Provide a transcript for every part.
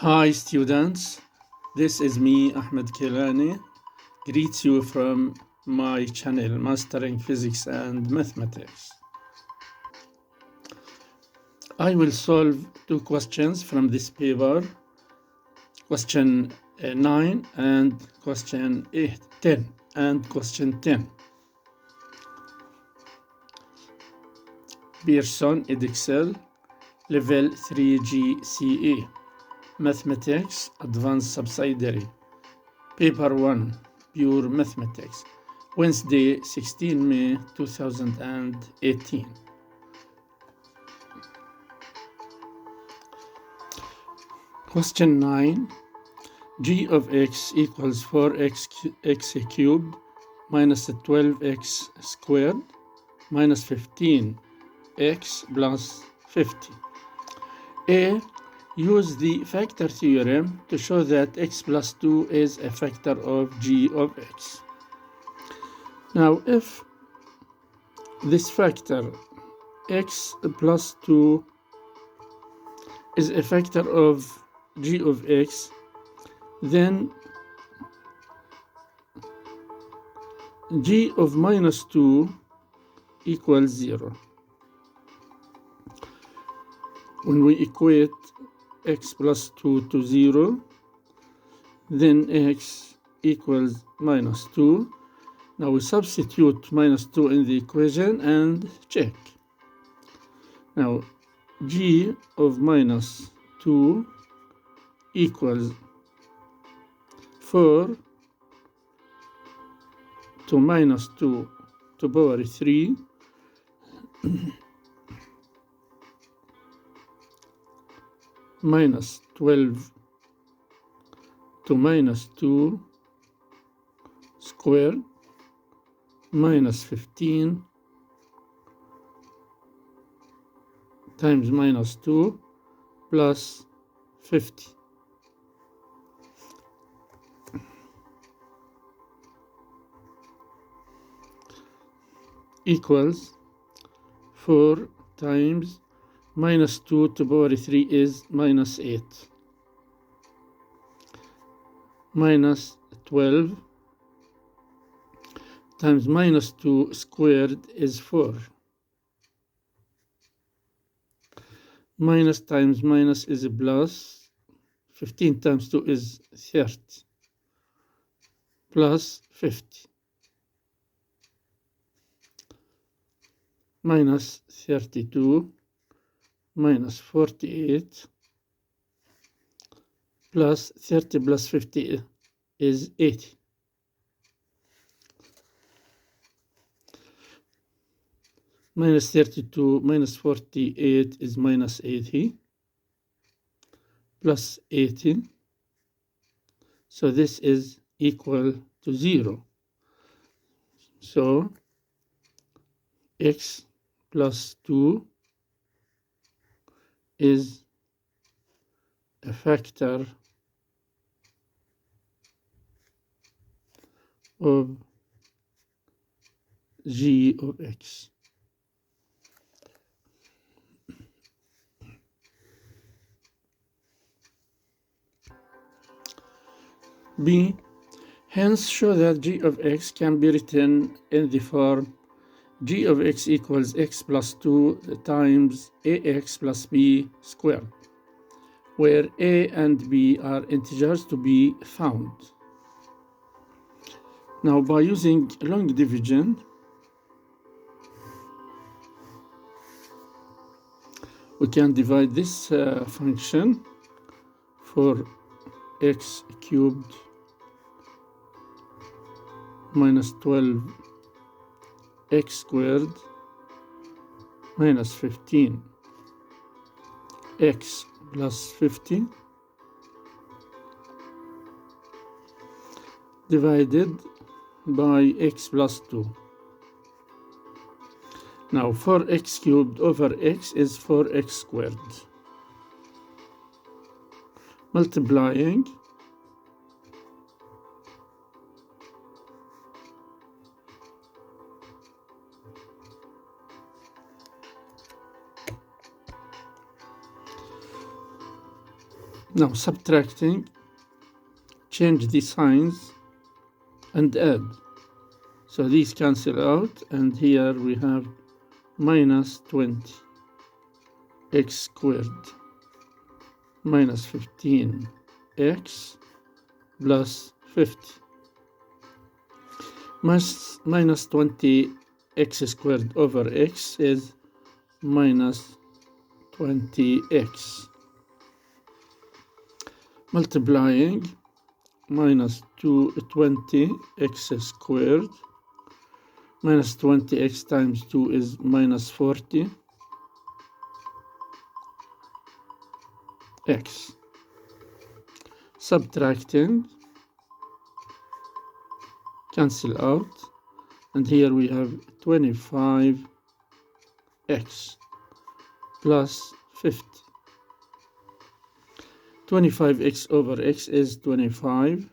Hi students, this is me Ahmed Kelani, greets you from my channel Mastering Physics and Mathematics. I will solve two questions from this paper, question 9 and question 10 and question 10. Pearson Edexcel Level 3 GCE Mathematics Advanced Subsidiary Paper 1 Pure Mathematics Wednesday 16 May 2018. Question 9. G of x equals 4x cubed minus 12x squared minus 15x plus 50. A. Use the factor theorem to show that x plus 2 is a factor of g of x. Now, if this factor x plus 2 is a factor of g of x, then g of minus 2 equals 0. When we equate x plus 2 to 0, then x equals minus 2. Now we substitute minus 2 in the equation and check. Now g of minus 2 equals 4 to minus 2 to power 3 minus 12 to minus 2 squared minus 15 times minus 2 plus 50. Equals 4 times minus 2 to power 3 is minus 8 minus 12 times minus 2 squared is 4. Minus times minus is a plus. 15 times 2 is 30 plus 50 minus 32 minus 48 plus 30 plus 50 is 80. Minus 32 minus 48 is minus 80 plus 80. So this is equal to 0. So x plus 2 is a factor of g of x. B. Hence show that g of x can be written in the form g of x equals x plus 2 times ax plus b squared, where a and b are integers to be found. Now, by using long division, we can divide this function for x cubed minus 12 x squared minus 15 x plus 50 divided by x plus 2. Now 4x cubed over x is 4x squared. Multiplying Now subtracting, change the signs and add. So these cancel out, and here we have minus 20 x squared minus 15 x plus 50 minus 20 x squared over x is minus 20x, multiplying minus 20x squared minus 20x times 2 is minus 40 x, subtracting, cancel out, and here we have 25x plus 50. 25x over x is 25.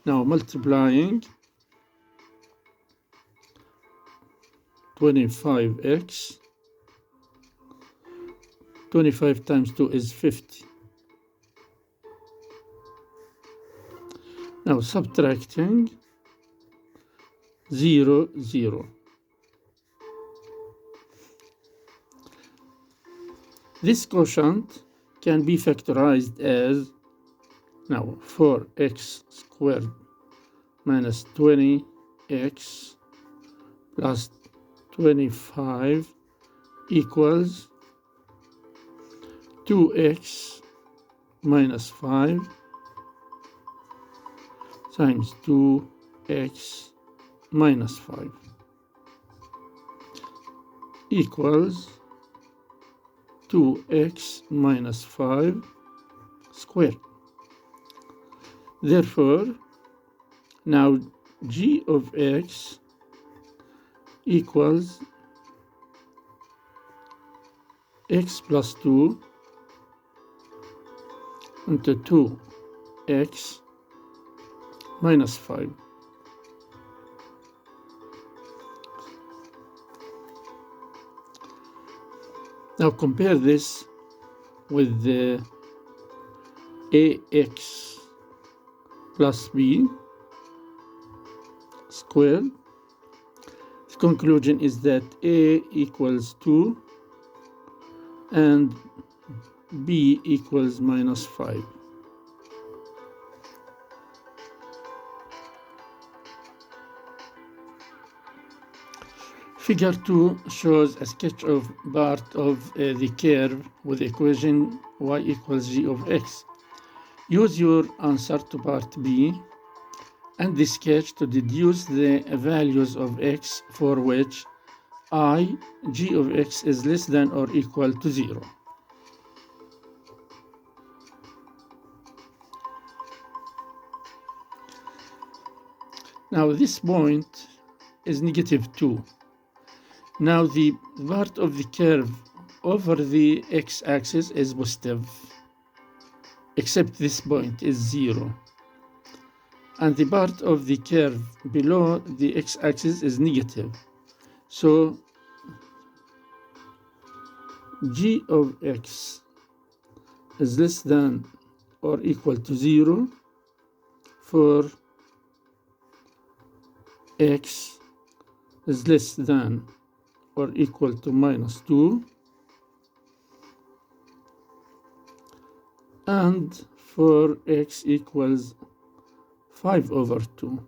Now multiplying 25x, 25 times 2 is 50. Now subtracting 0, 0. This quotient can be factorized as, now 4x squared minus 20x plus 25 equals 2x minus 5 times 2x minus 5 equals 2x minus 5 squared. Therefore, now g of x equals x plus 2 into 2x minus 5. Now compare this with the ax plus b squared. The conclusion is that a equals 2 and b equals minus 5. Figure 2 shows a sketch of part of the curve with the equation y equals g of x. Use your answer to part B and the sketch to deduce the values of x for which g of x is less than or equal to 0. Now this point is negative 2. Now the part of the curve over the x-axis is positive, except this point is 0. And the part of the curve below the x-axis is negative. So g of x is less than or equal to 0 for x is less than or equal to minus 2, and for x equals 5 over 2.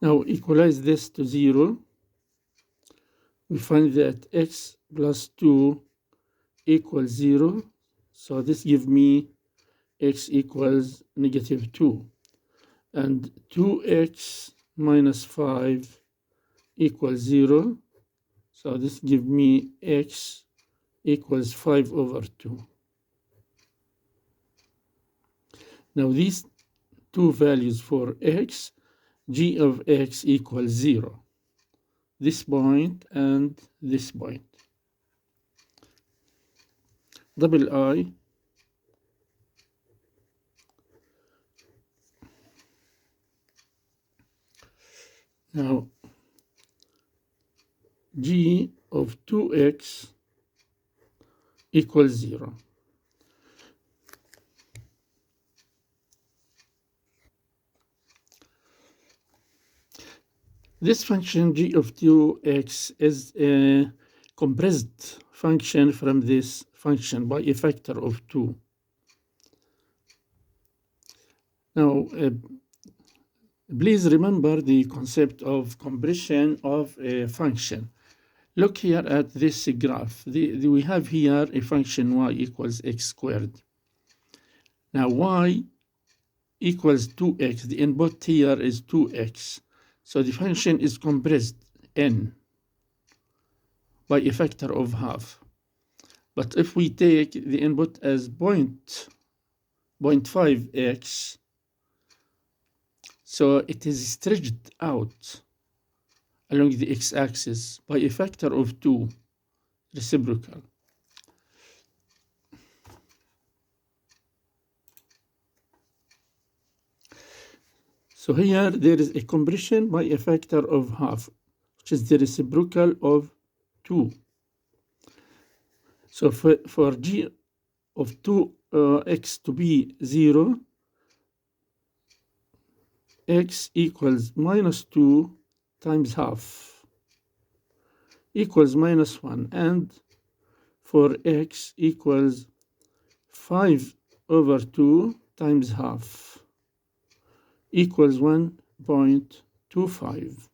Now equalize this to 0. We find that x plus 2 equals 0. So this gives me x equals negative 2. And 2x minus 5 equals 0. So this gives me x equals 5 over 2. Now these two values for x g of x equals 0. This point and this point. Double I now g of 2x equals 0. This function g of 2x is a compressed function from this function by a factor of 2. Now, please remember the concept of compression of a function. Look here at this graph. We have here a function y equals x squared. Now y equals 2x. The input here is 2x. So the function is compressed n by a factor of half. But if we take the input as 0.5x, so it is stretched out along the x-axis by a factor of 2 reciprocal. So here there is a compression by a factor of half, which is the reciprocal of 2. So for g of 2x to be 0, x equals minus 2 times half equals minus 1. And for x equals 5 over 2 times half equals 1.25.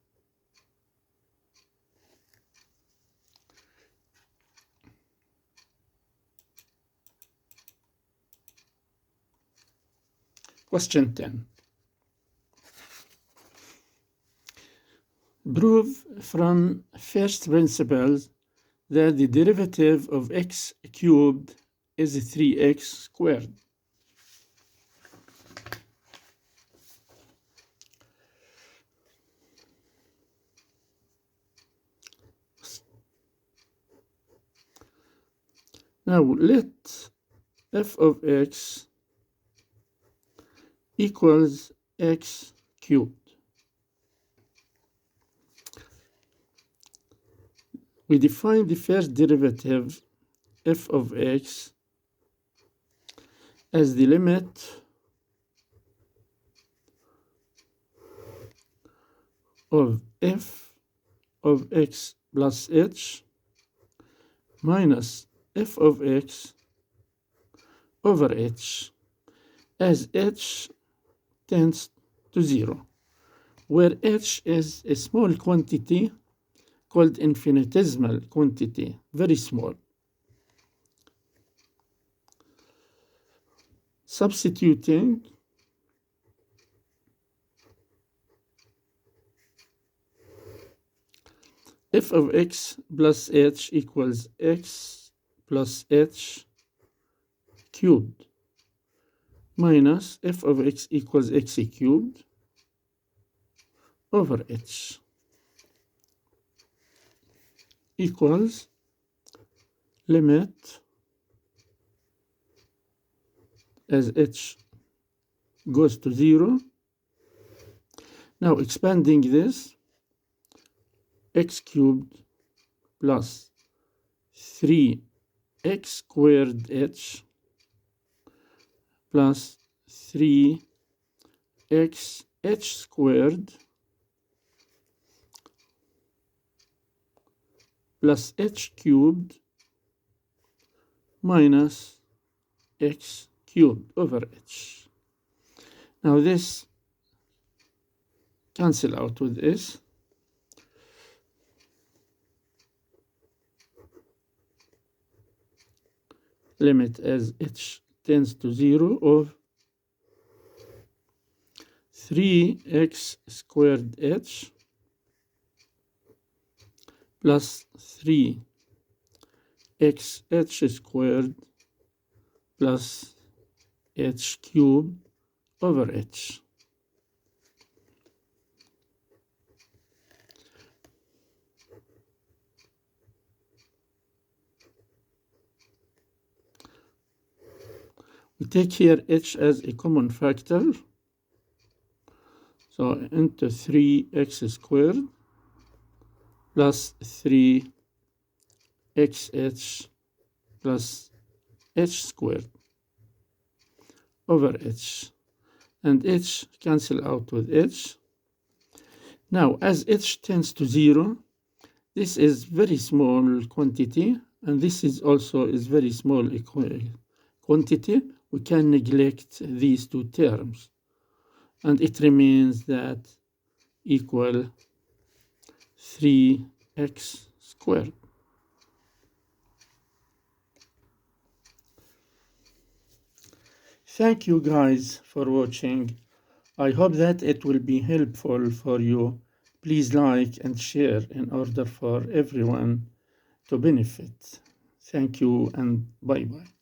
Question 10. Prove from first principles that the derivative of x cubed is 3x squared. Now let f of x equals x cubed. We define the first derivative f of x as the limit of f of x plus h minus f of x over h as h tends to 0, where h is a small quantity called infinitesimal quantity, very small. Substituting f of x plus h equals x plus h cubed minus f of x equals x cubed over h equals limit as h goes to 0. Now expanding this, x cubed plus 3x squared h plus 3x h squared plus h cubed minus x cubed over h. Now this cancel out with this. Limit as h tends to 0 of 3x squared h plus 3x h squared plus h cubed over h. We take here h as a common factor. So into 3x squared plus 3xh plus h squared over h. And h cancel out with h. Now, as h tends to 0, this is very small quantity, and this is also is very small quantity. We can neglect these two terms, and it remains that equal 3x squared. Thank you guys for watching. I hope that it will be helpful for you. Please like and share in order for everyone to benefit. Thank you and bye-bye.